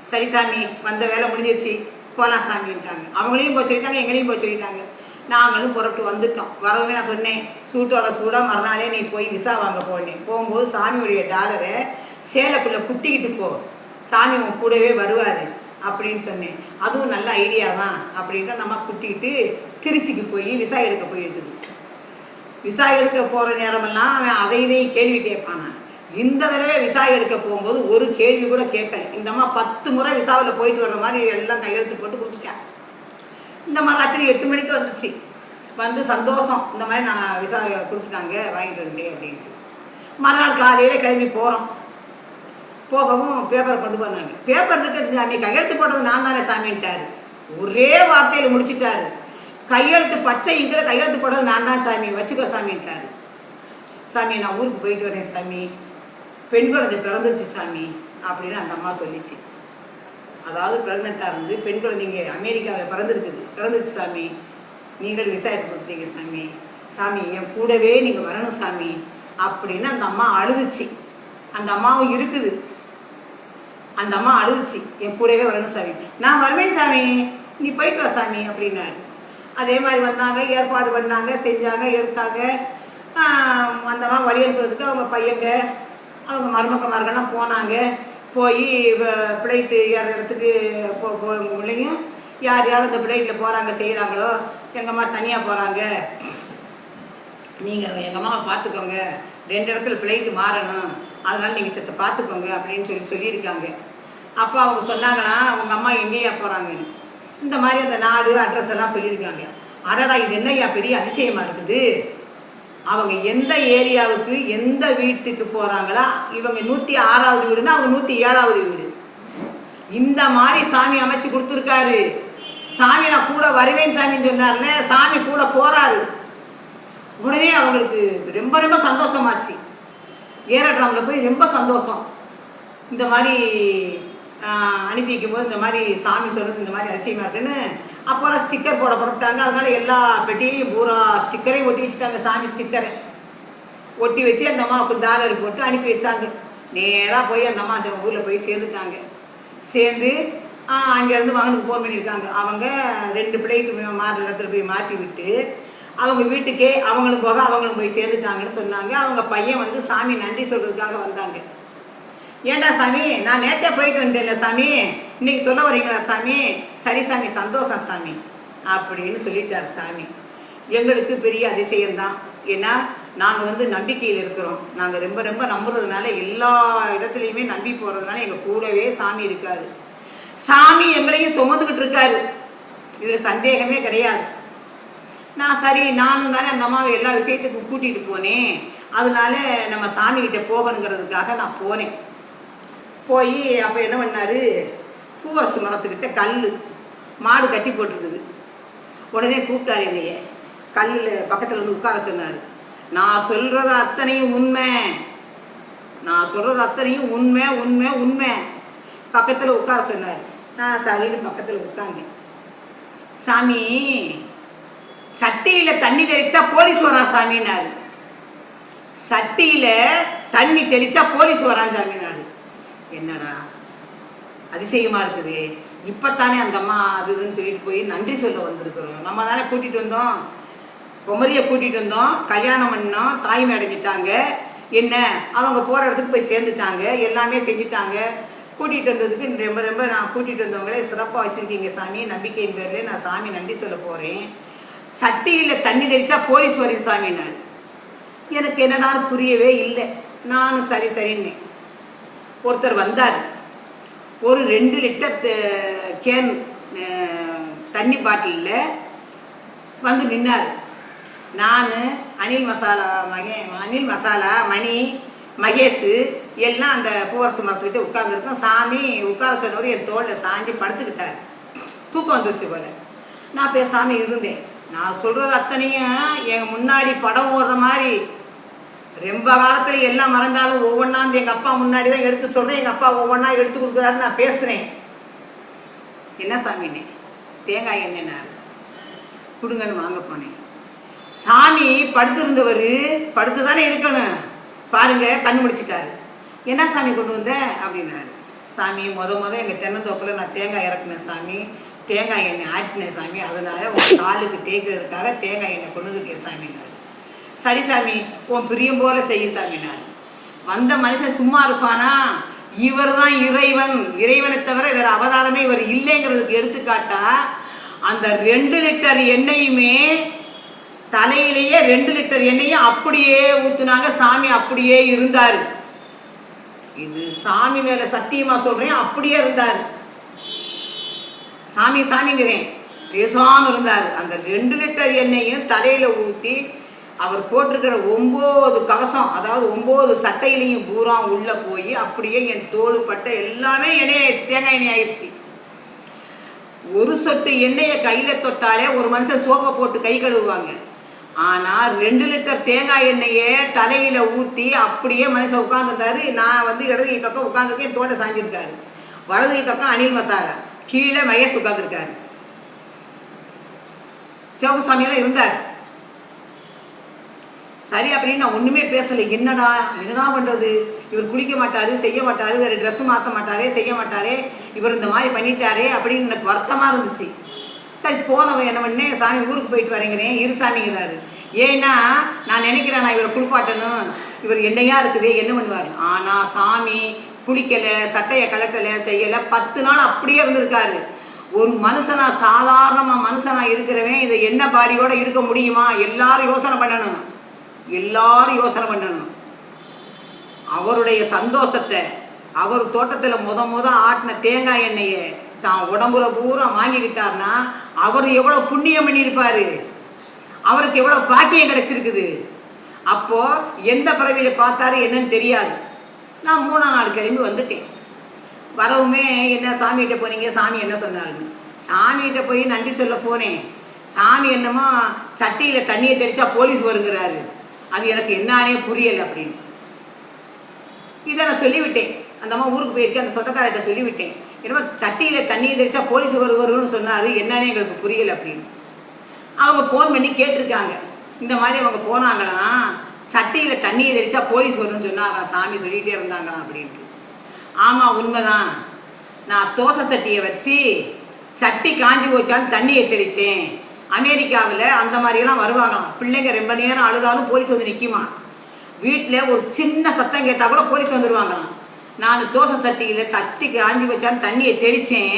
சரி சாமி வந்த வேலை முடிஞ்சிருச்சு போகலாம் சாமின்ட்டாங்க. அவங்களையும் போய் சொல்லிட்டாங்க, எங்களையும் போய் சொல்லிட்டாங்க. நாங்களும் புறப்பட்டு வந்துட்டோம். வரவே நான் சொன்னேன், சூட்டோட சூடாக மறுநாளே நீ போய் விசா வாங்க போனேன். போகும்போது சாமியுடைய டாலரை சேலைக்குள்ளே குட்டிக்கிட்டு போ, சாமி உன் கூடவே வருவார் அப்படின்னு சொன்னேன். அதுவும் நல்ல ஐடியா தான் அப்படின்ட்டு அந்த அம்மா குத்திக்கிட்டு திருச்சிக்கு போய் விசா எடுக்க போயிருக்குது. விசா எடுக்க போகிற நேரமெல்லாம் அவன் அதை இதையும் கேள்வி கேட்பானா. இந்த தடவை விசா எடுக்க போகும்போது ஒரு கேள்வி கூட கேட்கல. இந்த அம்மா 10 முறை விசாவில் போயிட்டு வர்ற மாதிரி எல்லாம் கையெழுத்து போட்டு கொடுத்துட்டேன். இந்த மாதிரி ராத்திரி 8 மணிக்கு வந்துச்சு. வந்து சந்தோஷம், இந்த மாதிரி நான் விசா கொடுத்துட்டாங்க வாங்கிட்டு வந்தேன் அப்படின்ட்டு. மறுநாள் காலையில் கிளம்பி போகிறோம். போகவும் பேப்பரை கொண்டு வந்தாங்க. பேப்பர் இருக்கிறது சாமி, கையெழுத்து போட்டது நான் தானே சாமின்ட்டாரு. ஒரே வார்த்தையில் முடிச்சுட்டாரு. கையெழுத்து பச்சை இங்கில் கையெழுத்து போட்டது நான் தான் சாமி, வச்சுக்கோ சாமின்ட்டாரு. சாமி நான் ஊருக்கு போயிட்டு வரேன் சாமி, பெண் குழந்தை பிறந்துருச்சு சாமி அப்படின்னு அந்த அம்மா சொல்லிச்சு. அதாவது ப்ரெக்னெண்ட்டாக இருந்து பெண் குழந்தைங்க அமெரிக்காவில் பிறந்துருச்சு சாமி, நீங்கள் விசா எடுத்து கொடுத்துட்டீங்க சாமி, சாமி என் கூடவே நீங்கள் வரணும் சாமி அப்படின்னு அந்த அம்மா அழுதுச்சு. அந்த அம்மாவும் இருக்குது, அந்த அம்மா அழுதுச்சு, என் கூடவே வரணும் சாமி. நான் வருவேன் சாமி, நீ போயிட்டு வா சாமி அப்படின்னாரு. அதே மாதிரி வந்தாங்க, ஏற்பாடு பண்ணாங்க, செஞ்சாங்க, எடுத்தாங்க. அந்த அம்மா வழி எழுப்புறதுக்கு அவங்க பையங்க அவங்க மருமக்கமார்கள்லாம் போனாங்க. போய் ஃப்ளைட்டு ஏற இடத்துக்கு பிள்ளையும் யார் யார் அந்த ஃப்ளைட்டில் போகிறாங்க செய்கிறாங்களோ, எங்கள் அம்மா தனியாக போகிறாங்க, நீங்கள் எங்கள் அம்மாவை பார்த்துக்கோங்க, 2 இடத்துல ஃப்ளைட்டு மாறணும், அதனால் நீங்கள் சத்த பார்த்துக்கோங்க அப்படின்னு சொல்லியிருக்காங்க. அப்போ அவங்க சொன்னாங்கன்னா அவங்க அம்மா எங்கேயா போகிறாங்கன்னு இந்த மாதிரி அந்த நாடு அட்ரஸ் எல்லாம் சொல்லியிருக்காங்க. அடடா இது என்னையா பெரிய அதிசயமாக இருக்குது. அவங்க எந்த ஏரியாவுக்கு எந்த வீட்டுக்கு போகிறாங்களா, இவங்க 106வது வீடுன்னா அவங்க 107வது வீடு. இந்த மாதிரி சாமி அமைச்சு கொடுத்துருக்காரு. சாமி நான் கூட வருவேன் சாமின்னு சொன்னார்ல, சாமி கூட போகிறாரு. உடனே அவங்களுக்கு ரொம்ப ரொம்ப சந்தோஷமாச்சு. ஏறாட்ராமில் போய் ரொம்ப சந்தோஷம். இந்த மாதிரி அனுப்பி வைக்கும்போது இந்த மாதிரி சாமி சொல்கிறது இந்த மாதிரி அதிசயமாக இருக்குன்னு அப்போல்லாம் ஸ்டிக்கர் போட புறப்பட்டாங்க. அதனால் எல்லா பெட்டியிலையும் பூரா ஸ்டிக்கரையும் ஒட்டி வச்சுட்டாங்க. சாமி ஸ்டிக்கரை ஒட்டி வச்சு அந்த அம்மாவுக்கு டாலர் போட்டு அனுப்பி வச்சாங்க. நேராக போய் அந்த அம்மா ஊரில் போய் சேர்ந்துட்டாங்க. சேர்ந்து அங்கேருந்து மகனுக்கு ஃபோன் பண்ணியிருக்காங்க. அவங்க 2 ஃப்ளைட்டு மாறுற இடத்துல போய் மாற்றி விட்டு அவங்க வீட்டுக்கே அவங்களும் போக அவங்களும் போய் சேர்ந்துட்டாங்கன்னு சொன்னாங்க. அவங்க பையன் வந்து சாமி நன்றி சொல்கிறதுக்காக வந்தாங்க. ஏண்டா சாமி நான் நேற்றே போயிட்டு வந்துட்டேன்ல சாமி, இன்றைக்கி சொல்ல வரீங்களா சாமி? சரி சாமி சந்தோஷம் சாமி அப்படின்னு சொல்லிட்டார் சாமி. எங்களுக்கு பெரிய அதிசயம்தான். ஏன்னா நாங்கள் வந்து நம்பிக்கையில் இருக்கிறோம். நாங்கள் ரொம்ப ரொம்ப நம்புறதுனால எல்லா இடத்துலையுமே நம்பி போகிறதுனால எங்கள் கூடவே சாமி இருக்காரு. சாமி எங்களையும் சுமந்துக்கிட்டு இருக்காரு, இதில் சந்தேகமே கிடையாது. நான் சரி நானும் தானே அந்த அம்மாவை எல்லா விஷயத்துக்கும் கூட்டிகிட்டு போனேன், அதனால நம்ம சாமிகிட்ட போகணுங்கிறதுக்காக நான் போனேன். போய் அப்போ என்ன பண்ணார், பூவரசு மரத்துக்கிட்ட கல் மாடு கட்டி போட்டிருக்குது. உடனே கூப்பிட்டார் என்னைய, கல்லில் பக்கத்தில் வந்து உட்கார சொன்னார். நான் சொல்கிறது அத்தனையும் உண்மை, நான் சொல்கிறது அத்தனையும் உண்மை உண்மை உண்மை. பக்கத்தில் உட்கார சொன்னார். நான் சரின்னு பக்கத்தில் உட்காந்தேன். சாமி சட்டியில் தண்ணி தெளித்தா போலீஸ் வரான் சாமின்னாரு. சட்டியில் தண்ணி தெளித்தா போலீஸ் வரான் சாமினாரு. என்னடா அதிசயமாக இருக்குது. இப்போத்தானே அந்த அம்மா அது இதுன்னு சொல்லிட்டு போய் நன்றி சொல்ல வந்திருக்கிறோம். நம்ம தானே கூட்டிகிட்டு வந்தோம், குமரியை கூட்டிகிட்டு வந்தோம், கல்யாணம் பண்ணோம், தாய்மை அடைஞ்சிட்டாங்க. என்ன அவங்க போகிற இடத்துக்கு போய் சேர்ந்துட்டாங்க, எல்லாமே செஞ்சுட்டாங்க. கூட்டிகிட்டு வந்ததுக்கு ரொம்ப ரொம்ப நான் கூட்டிகிட்டு வந்தவங்களே சிறப்பாக வச்சுருக்கீங்க சாமி, நம்பிக்கையின் பேரில் நான் சாமி நன்றி சொல்ல போகிறேன். சட்டியில் தண்ணி தெளித்தா போலீஸ் வரும் சாமின்னாரு. எனக்கு என்னடான்னு புரியவே இல்லை. நானும் சரி சரின்னு ஒருத்தர் வந்தார். ஒரு 2 லிட்டர் கேன் தண்ணி பாட்டிலில் வந்து நின்னார். நான் அனில் மசாலா மணி மகேஷ் எல்லாம் அந்த பூவரசு மரத்துக்கிட்ட உட்காந்துருக்கோம். சாமி உட்கார சொன்னவர் என் தோளில் சாஞ்சி படுத்துக்கிட்டார். தூக்கம் வந்துச்சு போல். நான் பேசாமல் இருந்தேன். நான் சொல்கிறது அத்தனையும் என் முன்னாடி படம் ஓடுற மாதிரி. ரொம்ப காலத்தில் எல்லாம் மறந்தாலும் ஒவ்வொன்றாந்து எங்கள் அப்பா முன்னாடி தான் எடுத்து சொல்கிறேன். எங்கள் அப்பா ஒவ்வொன்றா எடுத்து கொடுக்குறாரு, நான் பேசுகிறேன். என்ன சாமின்னே, தேங்காய் எண்ணெய்னார், கொடுங்கன்னு வாங்க போனேன். சாமி படுத்திருந்தவர் படுத்து தானே இருக்கணும், பாருங்க கண்ணு முடிச்சிட்டாரு. என்ன சாமி கொண்டு வந்த அப்படின்னாரு. சாமி எங்கள் தென்னந்தோப்பில் நான் தேங்காய் இறக்குனேன் சாமி, தேங்காய் எண்ணெய் ஆட்டினேன் சாமி, அதனால உன் காலுக்கு தேய்க்கிறதுக்காக தேங்காய் எண்ணெய் கொண்டு வந்துருக்கேன் சாமினார். சரி சாமி, உன் பிரியம் போல செய்ய சாமினார். வந்த மனுஷன் சும்மா இருப்பானா? இவர் தான் இறைவன், இறைவனை தவிர வேற அவதாரமே இவர் இல்லைங்கிறதுக்கு எடுத்துக்காட்டா அந்த 2 லிட்டர் எண்ணெயுமே தலையிலேயே 2 லிட்டர் எண்ணெயும் அப்படியே ஊத்துனாங்க. சாமி அப்படியே இருந்தார். இது சாமி மேல சத்தியமா சொல்றேன், அப்படியே இருந்தார். சாமிங்கிறேன், பேசாம இருந்தார். அந்த 2 லிட்டர் எண்ணெயும் தலையில ஊத்தி அவர் போட்டிருக்கிற 9 கவசம், அதாவது 9 சட்டையிலையும் பூரா உள்ள போய் அப்படியே என் தோல் பட்டை எல்லாமே எண்ணெய் ஆயிடுச்சு, தேங்காய் எண்ணெய் ஆயிடுச்சு. ஒரு சொட்டு எண்ணெயை கையில தொட்டாலே ஒரு மனுஷன் சோப்பை போட்டு கை கழுவுவாங்க. ஆனா 2 லிட்டர் தேங்காய் எண்ணெயை தலையில ஊத்தி அப்படியே மனுஷன் உட்கார்ந்துருந்தாரு. நான் இடது கை பக்கம் உட்காந்துருக்கேன், தோட்டை சாஞ்சிருக்காரு. வலது கை பக்கம் அனில் மசாலா, கீழே மகேஷ் உட்காந்துருக்காரு. சிவசாமியெல்லாம் இருந்தார். சரி அப்படின்னு நான் ஒன்றுமே பேசலை. என்னடா பண்ணுறது, இவர் குளிக்க மாட்டார், செய்ய மாட்டார், வேறு ட்ரெஸ்ஸு மாற்ற மாட்டாரே, செய்ய மாட்டாரே, இவர் இந்த மாதிரி பண்ணிட்டாரே அப்படின்னு எனக்கு வருத்தமாக இருந்துச்சு. சரி போனவன் என்ன பண்ணேன், சாமி ஊருக்கு போயிட்டு வரேங்கிறேன், இரு சாமிங்கிறாரு. ஏன்னா நான் நினைக்கிறேன் நான் இவரை குளிப்பாட்டணும், இவர் என்னையா இருக்குது, என்ன பண்ணுவார். ஆனால் சாமி குளிக்கலை, சட்டையை கலட்டலை, செய்யலை, 10 நாள் அப்படியே இருந்திருக்காரு. ஒரு மனுஷனா, சாதாரணமாக மனுஷனா இருக்கிறவன் இதை என்ன பாடியோட இருக்க முடியுமா? எல்லாரும் யோசனை பண்ணணும். அவருடைய சந்தோஷத்தை, அவர் தோட்டத்தில் முத ஆட்டின தேங்காய் எண்ணெயை தான் உடம்புல பூரா வாங்கிக்கிட்டார்னா அவர் எவ்வளோ புண்ணியம் பண்ணியிருப்பாரு, அவருக்கு எவ்வளோ பாக்கியம் கிடைச்சிருக்குது. அப்போது எந்த பிறவியில் பார்த்தாரு என்னன்னு தெரியாது. நான் 3ஆம் நாள் கிளம்பி வந்துட்டேன். வரவுமே என்ன சாமிகிட்ட போனீங்க, சாமி என்ன சொன்னாருன்னு. சாமிகிட்ட போய் நன்றி சொல்ல போனேன். சாமி என்னமோ சட்டியில் தண்ணியை தெளித்தா போலீஸ் வருங்கிறாரு. அது எனக்கு என்னானே புரியலை அப்படின்னு இதை நான் சொல்லிவிட்டேன். அந்த அம்மா ஊருக்கு போயிருக்கேன், அந்த சொந்தக்காரர்கிட்ட சொல்லிவிட்டேன். என்னமோ சட்டியில் தண்ணியை தெளித்தா போலீஸ் வருன்னு சொன்னார், என்னன்னே எங்களுக்கு புரியலை அப்படின்னு. அவங்க ஃபோன் பண்ணி கேட்டிருக்காங்க, இந்த மாதிரி அவங்க போனாங்களாம், சட்டியில் தண்ணியை தெளித்தா போலீஸ் வரும்னு சொன்னாங்க, சாமி சொல்லிகிட்டே இருந்தாங்களாம் அப்படின்ட்டு. ஆமாம் உண்மைதான், நான் தோசை சட்டியை வச்சு சட்டி காஞ்சி போச்சான்னு தண்ணியை தெளித்தேன். அமெரிக்காவில் அந்த மாதிரியெல்லாம் வருவாங்களாம். பிள்ளைங்க ரொம்ப நேரம் அழுதாலும் போலீஸ் வந்து நிற்குமா. வீட்டில் ஒரு சின்ன சத்தம் கேட்டால் கூட போலீஸ் வந்துடுவாங்களாம். நான் தோசை சட்டியில் தட்டி காஞ்சி வச்சான்னு தண்ணியை தெளித்தேன்.